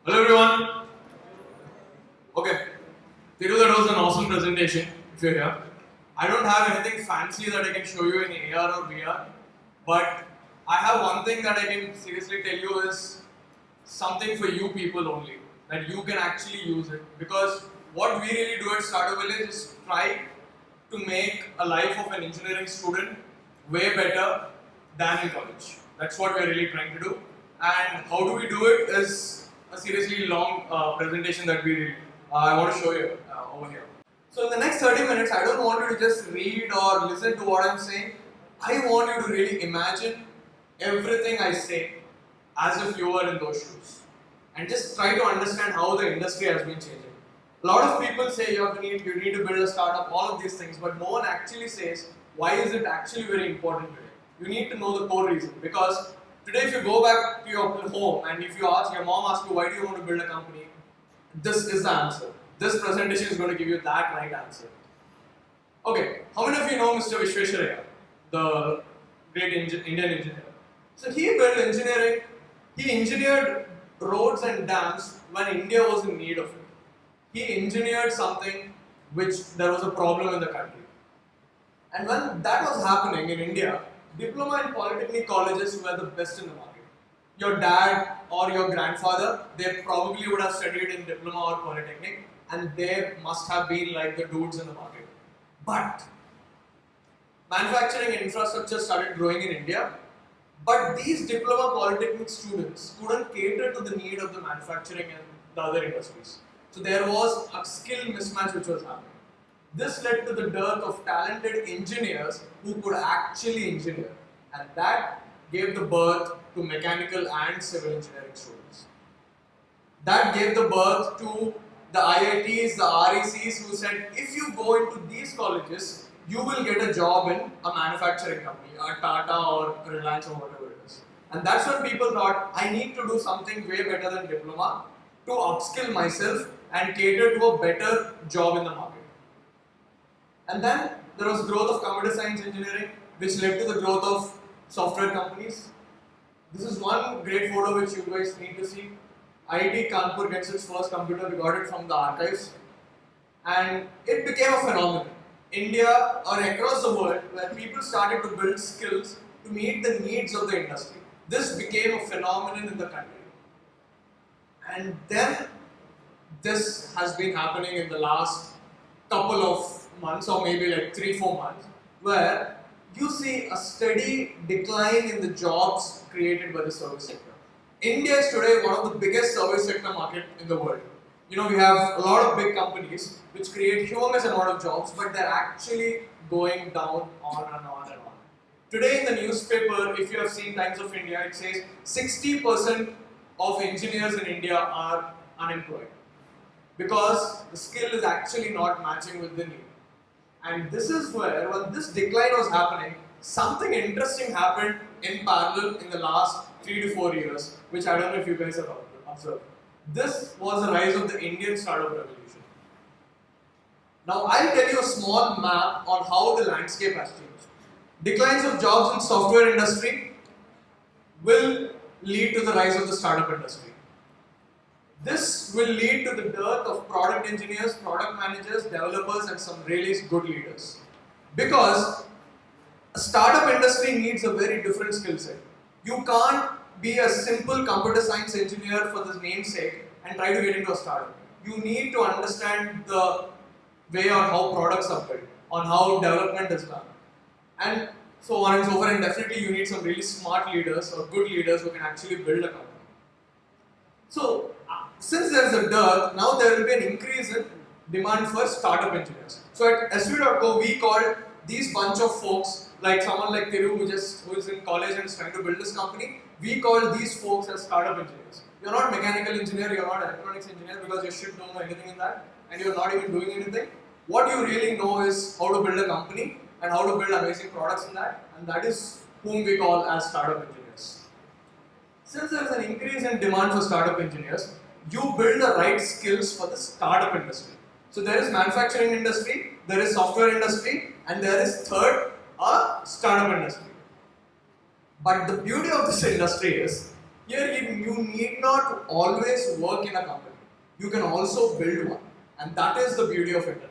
Hello everyone. Okay, Thiru, that was an awesome presentation. If you're here, I don't have anything fancy that I can show you in AR or VR, but I have one thing that I can seriously tell you is something for you people only, that you can actually use it. Because what we really do at Startup Village is try to make a life of an engineering student way better than in college. That's what we're really trying to do. And how do we do it is a seriously long presentation that I want to show you over here. So in the next 30 minutes, I don't want you to just read or listen to what I'm saying. I want you to really imagine everything I say as if you were in those shoes. And just try to understand how the industry has been changing. A lot of people say you need to build a startup, all of these things, but no one actually says why is it actually very important today. You need to know the core reason, because today if you go back to your home and if your mom asks you why do you want to build a company, this is the answer. This presentation is going to give you that right answer. Okay, how many of you know Mr. Vishwesharaya, the great Indian engineer? So he built engineering, he engineered roads and dams when India was in need of it. He engineered something which there was a problem in the country. And when that was happening in India, diploma and polytechnic colleges were the best in the market. Your dad or your grandfather, they probably would have studied in diploma or polytechnic, and they must have been like the dudes in the market. But manufacturing infrastructure started growing in India, but these diploma polytechnic students couldn't cater to the need of the manufacturing and the other industries. So there was a skill mismatch which was happening. This led to the dearth of talented engineers who could actually engineer, and that gave the birth to mechanical and civil engineering students. That gave the birth to the IITs, the RECs who said if you go into these colleges, you will get a job in a manufacturing company, a Tata or Reliance or whatever it is. And that's when people thought, I need to do something way better than diploma to upskill myself and cater to a better job in the market. And then there was growth of computer science engineering, which led to the growth of software companies. This is one great photo which you guys need to see. IIT Kanpur gets its first computer, we got it from the archives. And it became a phenomenon. India or across the world, where people started to build skills to meet the needs of the industry. This became a phenomenon in the country. And then this has been happening in the last couple of months, or maybe like 3-4 months, where you see a steady decline in the jobs created by the service sector. India is today one of the biggest service sector market in the world. We have a lot of big companies which create humongous amount of jobs, but they're actually going down on and on and on. Today in the newspaper, if you have seen Times of India, it says 60% of engineers in India are unemployed because the skill is actually not matching with the need. And this is where, when this decline was happening, something interesting happened in parallel in the last 3 to 4 years, which I don't know if you guys have observed. This was the rise of the Indian startup revolution. Now I'll tell you a small map on how the landscape has changed. Declines of jobs in software industry will lead to the rise of the startup industry. This will lead to the dearth of product engineers, product managers, developers, and some really good leaders. Because a startup industry needs a very different skill set. You can't be a simple computer science engineer for the namesake and try to get into a startup. You need to understand the way on how products are built, on how development is done, and so on and so forth. And definitely you need some really smart leaders or good leaders who can actually build a company. So, since there is a dearth, now there will be an increase in demand for startup engineers. So at SV.co, we called these bunch of folks, like someone like Thiru who is in college and is trying to build this company, we call these folks as startup engineers. You're not mechanical engineer, you're not electronics engineer because you should don't know anything in that, and you're not even doing anything. What you really know is how to build a company and how to build amazing products in that, and that is whom we call as startup engineers. Since there is an increase in demand for startup engineers, you build the right skills for the startup industry. So there is manufacturing industry, there is software industry, and there is third, a startup industry. But the beauty of this industry is Here you need not always work in a company. You can also build one. And that is the beauty of internet.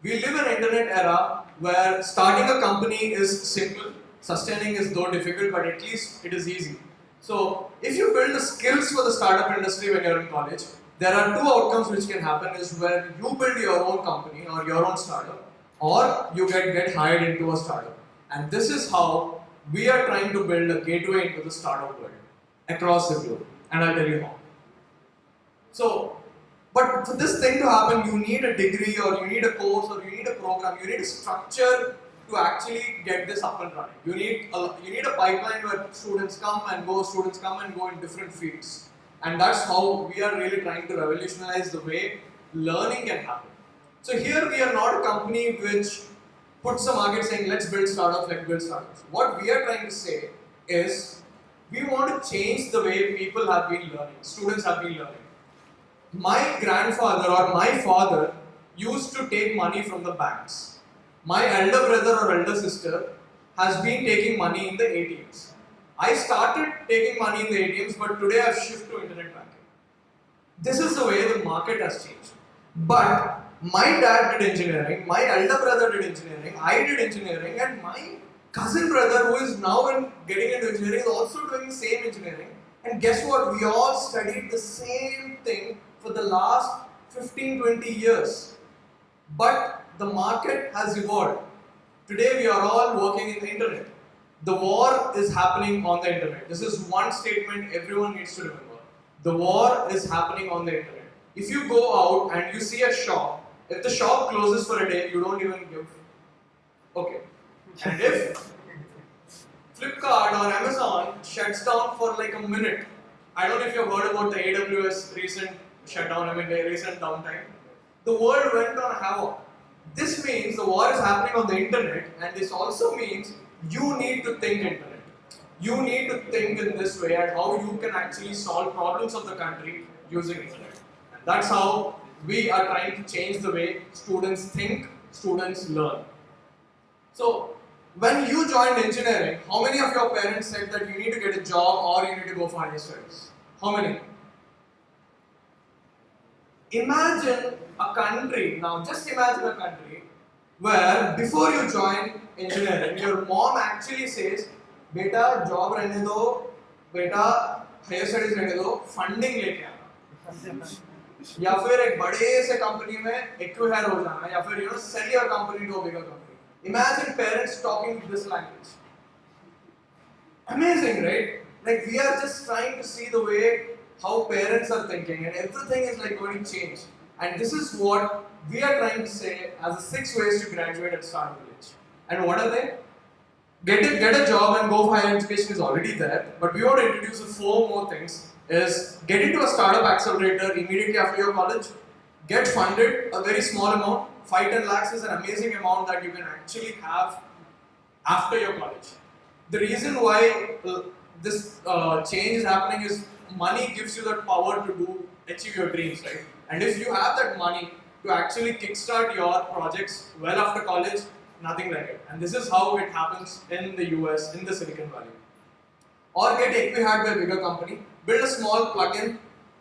We live in an internet era where starting a company is simple, sustaining is though difficult, but at least it is easy. So if you build the skills for the startup industry when you're in college, there are two outcomes which can happen is where you build your own company or your own startup, or you get hired into a startup. And this is how we are trying to build a gateway into the startup world across the globe. And I'll tell you how. So, but for this thing to happen, you need a degree or you need a course or you need a program, you need a structure to actually get this up and running. You need a pipeline where students come and go in different fields. And that's how we are really trying to revolutionize the way learning can happen. So here we are not a company which puts a market saying let's build startups, let's build startups. What we are trying to say is we want to change the way people have been learning, students have been learning. My grandfather or my father used to take money from the banks. My elder brother or elder sister has been taking money in the ATMs. I started taking money in the ATMs, but today I've shifted to internet banking. This is the way the market has changed. But my dad did engineering, my elder brother did engineering, I did engineering, and my cousin brother who is now getting into engineering is also doing the same engineering. And guess what? We all studied the same thing for the last 15-20 years. But the market has evolved. Today we are all working in the internet. The war is happening on the internet. This is one statement everyone needs to remember. The war is happening on the internet. If you go out and you see a shop, if the shop closes for a day, you don't even give. Okay. And if Flipkart or Amazon shuts down for like a minute, I don't know if you've heard about the AWS recent shutdown, the recent downtime. The world went on havoc. This means the war is happening on the internet, and this also means you need to think internet. You need to think in this way at how you can actually solve problems of the country using internet. And that's how we are trying to change the way students think, students learn. So, when you joined engineering, how many of your parents said that you need to get a job or you need to go for higher studies? How many? Imagine a country, now just imagine a country where before you join engineering, your mom actually says, beta job रहने दो, beta higher studies रहने दो, funding लेके आना. या फिर एक बड़े से कंपनी में एक्वायर हो जाना, या फिर sell your company to a bigger company. Imagine parents talking this language. Amazing, right? Like we are just trying to see the way how parents are thinking, and everything is like going to change. And this is what we are trying to say as the 6 ways to graduate at Startup Village. And what are they? Get a job and go for higher education is already there, but we want to introduce 4 more things. Is get into a startup accelerator immediately after your college, get funded a very small amount. 5-10 lakhs is an amazing amount that you can actually have after your college. The reason why this change is happening is money gives you that power to achieve your dreams, right? And if you have that money to actually kickstart your projects well after college, nothing like it. And this is how it happens in the US, in the Silicon Valley. Or get equi-hired by a bigger company, build a small plugin,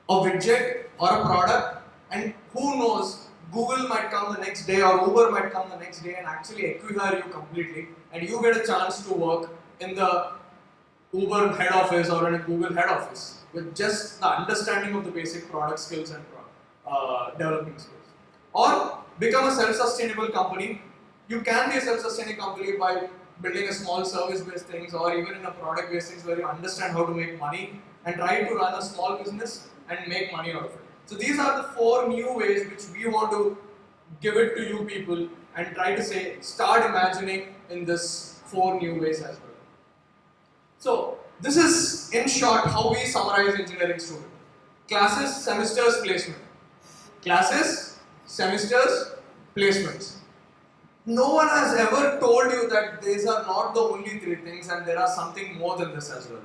a widget, or a product, and who knows, Google might come the next day or Uber might come the next day and actually equi-hire you completely, and you get a chance to work in the Uber head office or in a Google head office with just the understanding of the basic product skills and developing skills. Or become a self-sustainable company. You can be a self-sustaining company by building a small service-based things or even in a product-based things where you understand how to make money and try to run a small business and make money out of it. So these are the 4 new ways which we want to give it to you people and try to say, start imagining in this 4 new ways as well. So this is in short how we summarize engineering student. Classes, semesters, placement. Classes, semesters, placements. No one has ever told you that these are not the only 3 things and there are something more than this as well.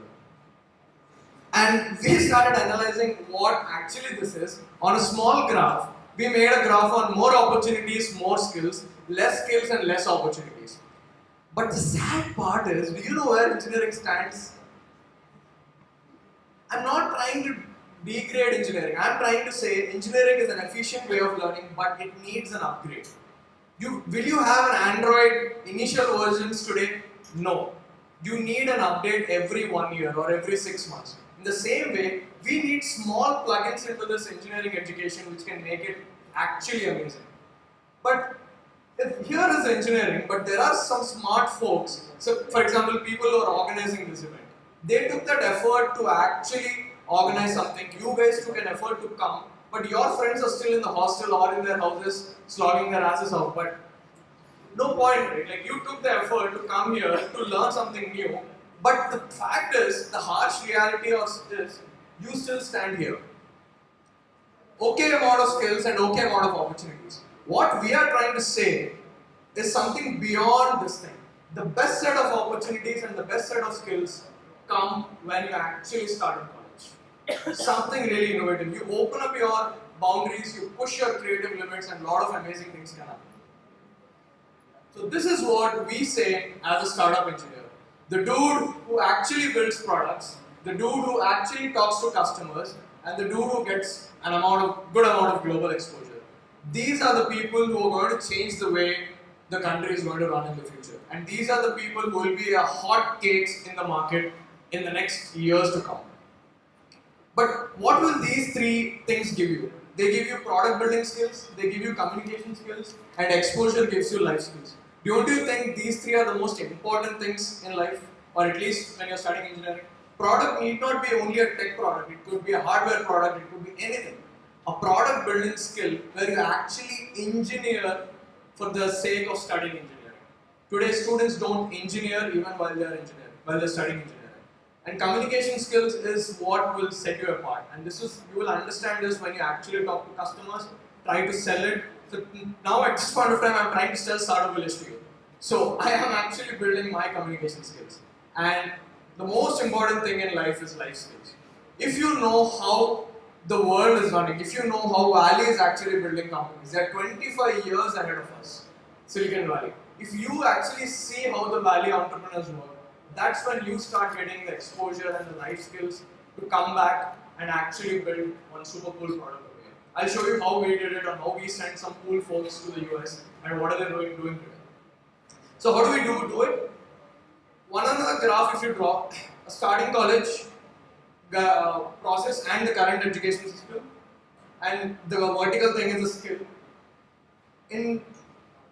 And we started analyzing what actually this is. On a small graph, we made a graph on more opportunities, more skills, less skills and less opportunities. But the sad part is, do you know where engineering stands? I'm not trying to degrade engineering. I'm trying to say engineering is an efficient way of learning, but it needs an upgrade. Will you have an Android initial versions today? No. You need an update every 1 year or every 6 months. In the same way, we need small plugins into this engineering education which can make it actually amazing. But here is engineering, but there are some smart folks. So, for example, people who are organizing this event, they took that effort to actually organize something. You guys took an effort to come, but your friends are still in the hostel or in their houses slogging their asses out. But no point, right? Like you took the effort to come here to learn something new, but the fact is, the harsh reality of this, you still stand here. Okay amount of skills and okay amount of opportunities. What we are trying to say is something beyond this thing. The best set of opportunities and the best set of skills come when you actually start in college. Something really innovative. You open up your boundaries, you push your creative limits, and a lot of amazing things can happen. So this is what we say as a startup engineer. The dude who actually builds products, the dude who actually talks to customers, and the dude who gets good amount of global exposure. These are the people who are going to change the way the country is going to run in the future. And these are the people who will be hot cakes in the market in the next years to come. But what will these three things give you? They give you product building skills, they give you communication skills, and exposure gives you life skills. Don't you think these three are the most important things in life, or at least when you're studying engineering? Product need not be only a tech product, it could be a hardware product, it could be anything. A product building skill where you actually engineer for the sake of studying engineering. Today students don't engineer even while they're studying engineering. And communication skills is what will set you apart. And you will understand this when you actually talk to customers, try to sell it. So now at this point of time, I'm trying to sell Startup Village to you. So I am actually building my communication skills. And the most important thing in life is life skills. If you know how the world is running, if you know how Valley is actually building companies, they are 25 years ahead of us, Silicon Valley. If you actually see how the Valley entrepreneurs work, that's when you start getting the exposure and the life skills to come back and actually build one super cool product over here. I'll show you how we did it and how we sent some cool folks to the US and what are they doing today. So how do we do it? One another graph if you draw, a starting college process and the current education system, and the vertical thing is the skill. In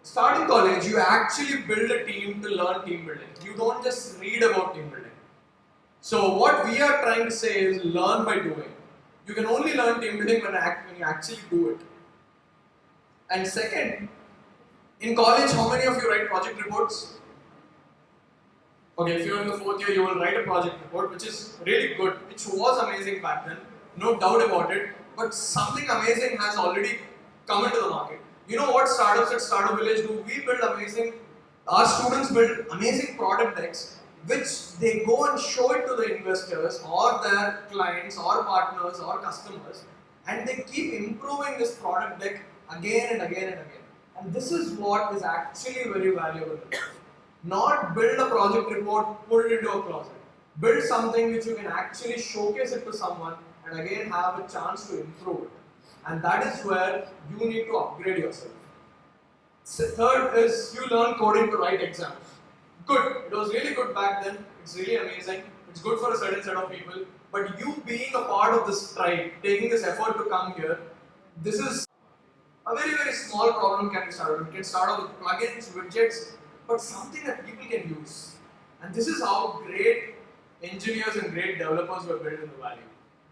starting college, you actually build a team to learn team building. You don't just read about team building. So what we are trying to say is learn by doing. You can only learn team building when you actually do it. And second, in college, how many of you write project reports? Okay, if you're in the 4th year, you will write a project report, which is really good, which was amazing back then, no doubt about it. But something amazing has already come into the market. You know what startups at Startup Village do? Our students build amazing product decks, which they go and show it to the investors or their clients or partners or customers, and they keep improving this product deck again and again and again. And this is what is actually very valuable. Not build a project report, put it into a closet. Build something which you can actually showcase it to someone and again have a chance to improve it. And that is where you need to upgrade yourself. Third is you learn coding to write exams. Good. It was really good back then. It's really amazing. It's good for a certain set of people. But you being a part of this tribe, taking this effort to come here, this is a very, very small problem can be started. It can start off with plugins, widgets, but something that people can use. And this is how great engineers and great developers were built in the Valley.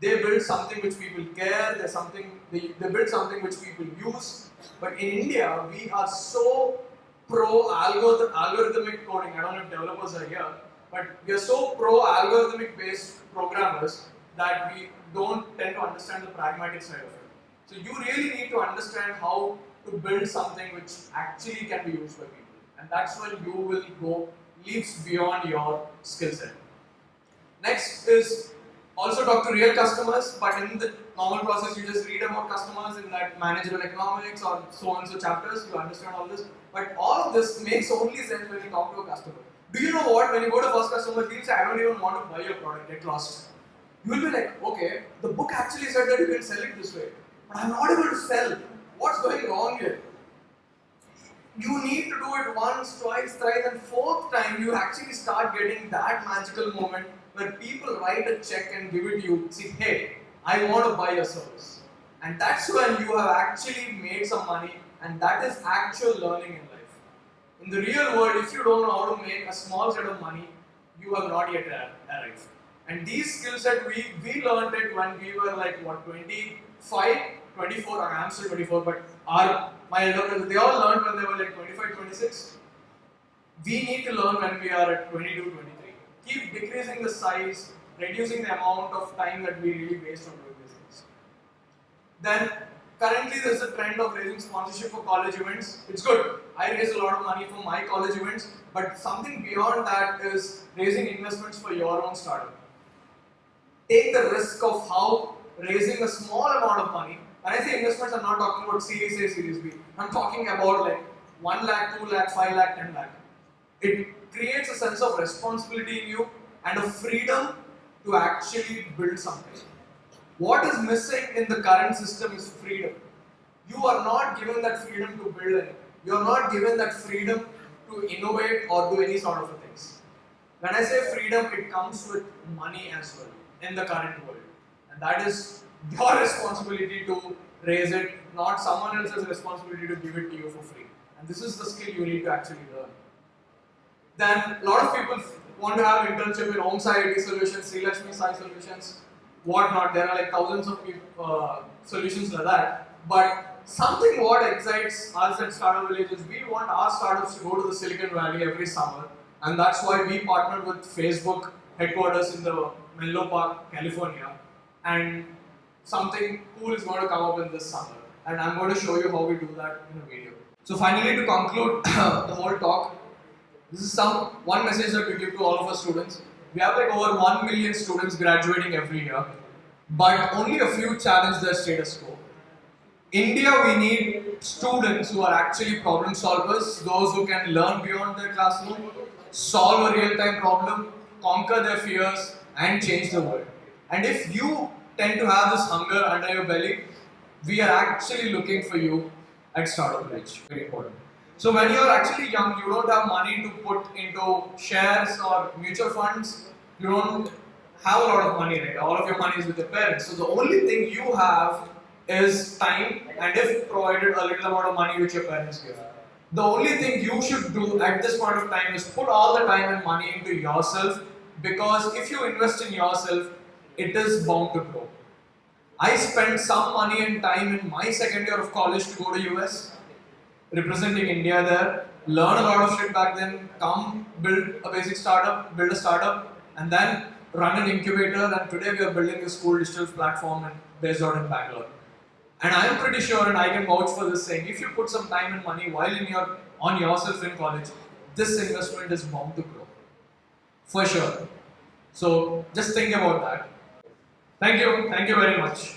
They build something which people care, they build something which people use. But in India, we are so pro algorithmic coding. I don't know if developers are here, but we are so pro algorithmic based programmers that we don't tend to understand the pragmatic side of it. So you really need to understand how to build something which actually can be used by people. And that's when you will go leaps beyond your skill set. Next is also talk to real customers, but in the normal process you just read about customers in that managerial economics or so and so chapters, you understand all this. But all of this makes only sense when you talk to a customer. Do you know what? When you go to first customer, he'll say, I don't even want to buy your product, get lost. You will be like, okay, the book actually said that you can sell it this way, but I'm not able to sell. What's going wrong here? You need to do it once, twice, thrice, and fourth time you actually start getting that magical moment where people write a check and give it to you. See, hey, I want to buy your service. And that's when you have actually made some money, and that is actual learning in life. In the real world, if you don't know how to make a small set of money, you have not yet arrived. And these skill set, we learned it when we were like, what, 25, 24, I'm still 24, but my elder brothers, they all learned when they were like 25, 26. We need to learn when we are at 22, 23. Keep decreasing the size, reducing the amount of time that we really waste on doing these things. Then, currently there is a trend of raising sponsorship for college events. It's good. I raise a lot of money for my college events, but something beyond that is raising investments for your own startup. Take the risk of how raising a small amount of money. When I say investments, I'm not talking about Series A, Series B. I'm talking about like 1 lakh, 2 lakh, 5 lakh, 10 lakh. It creates a sense of responsibility in you and a freedom to actually build something. What is missing in the current system is freedom. You are not given that freedom to build anything. You are not given that freedom to innovate or do any sort of things. When I say freedom, it comes with money as well in the current world. And that is your responsibility to raise it, not someone else's responsibility to give it to you for free. And this is the skill you need to actually learn. Then a lot of people want to have internship in Om Sai IT solutions, Sri Lakshmi Sai solutions, whatnot. There are like thousands of solutions like that. But something what excites us at Startup Village is we want our startups to go to the Silicon Valley every summer. And that's why we partnered with Facebook headquarters in the Menlo Park, California. And something cool is going to come up in this summer. And I'm going to show you how we do that in a video. So finally, to conclude the whole talk, this is one message that we give to all of our students. We have like over 1 million students graduating every year, but only a few challenge their status quo. India, we need students who are actually problem solvers, those who can learn beyond their classroom, solve a real-time problem, conquer their fears, and change the world. And if you tend to have this hunger under your belly, we are actually looking for you at Startup Village. Very important. So when you are actually young, you don't have money to put into shares or mutual funds. You don't have a lot of money, right? All of your money is with your parents. So the only thing you have is time, and if provided a little amount of money which your parents give. The only thing you should do at this point of time is put all the time and money into yourself, because if you invest in yourself, it is bound to grow. I spent some money and time in my second year of college to go to US, representing India there, learn a lot of shit back then, come build a basic startup, build a startup, and then run an incubator, and today we are building a school digital platform based out in Bangalore. And I am pretty sure, and I can vouch for this saying, if you put some time and money while on yourself in college, this investment is bound to grow. For sure. So just think about that. Thank you very much.